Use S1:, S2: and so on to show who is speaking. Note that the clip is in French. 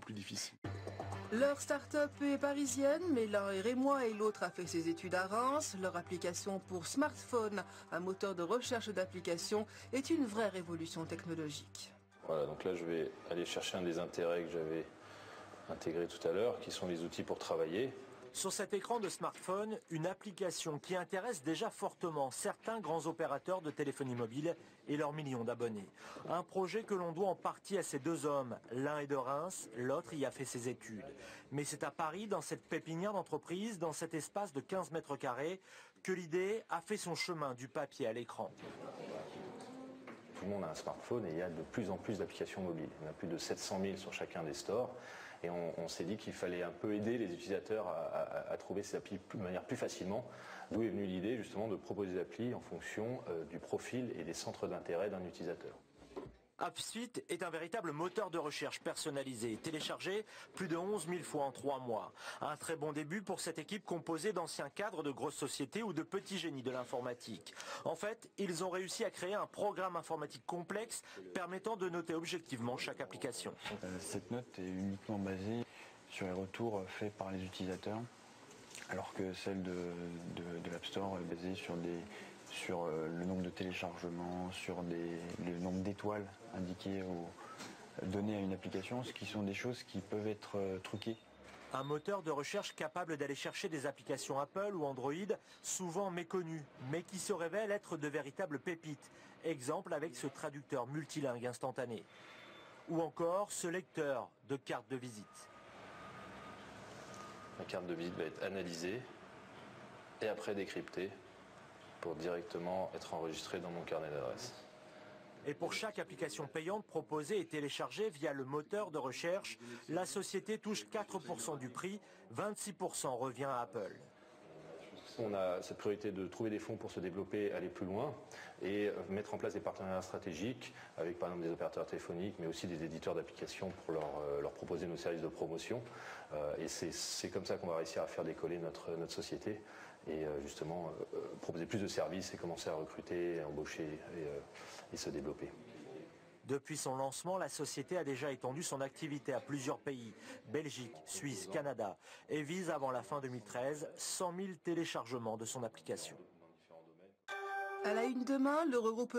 S1: plus difficile.
S2: Leur start-up est parisienne, mais l'un est rémois et l'autre a fait ses études à Reims. Leur application pour smartphone, un moteur de recherche d'applications, est une vraie révolution technologique.
S3: Voilà, donc là je vais aller chercher un des intérêts que j'avais intégré tout à l'heure, qui sont les outils pour travailler.
S4: Sur cet écran de smartphone, une application qui intéresse déjà fortement certains grands opérateurs de téléphonie mobile et leurs millions d'abonnés. Un projet que l'on doit en partie à ces deux hommes. L'un est de Reims, l'autre y a fait ses études. Mais c'est à Paris, dans cette pépinière d'entreprise, dans cet espace de 15 mètres carrés, que l'idée a fait son chemin du papier à l'écran.
S3: Tout le monde a un smartphone et il y a de plus en plus d'applications mobiles. Il y en a plus de 700 000 sur chacun des stores. Et on s'est dit qu'il fallait un peu aider les utilisateurs à trouver ces applis de manière plus facilement. D'où est venue l'idée justement de proposer des applis en fonction du profil et des centres d'intérêt d'un utilisateur.
S4: AppSuite est un véritable moteur de recherche personnalisé, téléchargé plus de 11 000 fois en 3 mois. Un très bon début pour cette équipe composée d'anciens cadres de grosses sociétés ou de petits génies de l'informatique. En fait, ils ont réussi à créer un programme informatique complexe permettant de noter objectivement chaque application.
S5: Cette note est uniquement basée sur les retours faits par les utilisateurs, alors que celle de l'App Store est basée sur le nombre de téléchargements, sur le nombre d'étoiles indiquées ou données à une application, ce qui sont des choses qui peuvent être truquées.
S4: Un moteur de recherche capable d'aller chercher des applications Apple ou Android, souvent méconnues, mais qui se révèlent être de véritables pépites. Exemple avec ce traducteur multilingue instantané. Ou encore ce lecteur de carte de visite.
S3: La carte de visite va être analysée et après décryptée pour directement être enregistrée dans mon carnet d'adresses.
S4: Et pour chaque application payante proposée et téléchargée via le moteur de recherche, la société touche 4% du prix, 26% revient à Apple.
S3: On a cette priorité de trouver des fonds pour se développer, aller plus loin et mettre en place des partenariats stratégiques avec par exemple des opérateurs téléphoniques mais aussi des éditeurs d'applications pour leur proposer nos services de promotion. Et c'est comme ça qu'on va réussir à faire décoller notre société et justement proposer plus de services et commencer à recruter, à embaucher et se développer.
S4: Depuis son lancement, la société a déjà étendu son activité à plusieurs pays, Belgique, Suisse, Canada, et vise avant la fin 2013 100 000 téléchargements de son application.
S2: À la une demain, le regroupement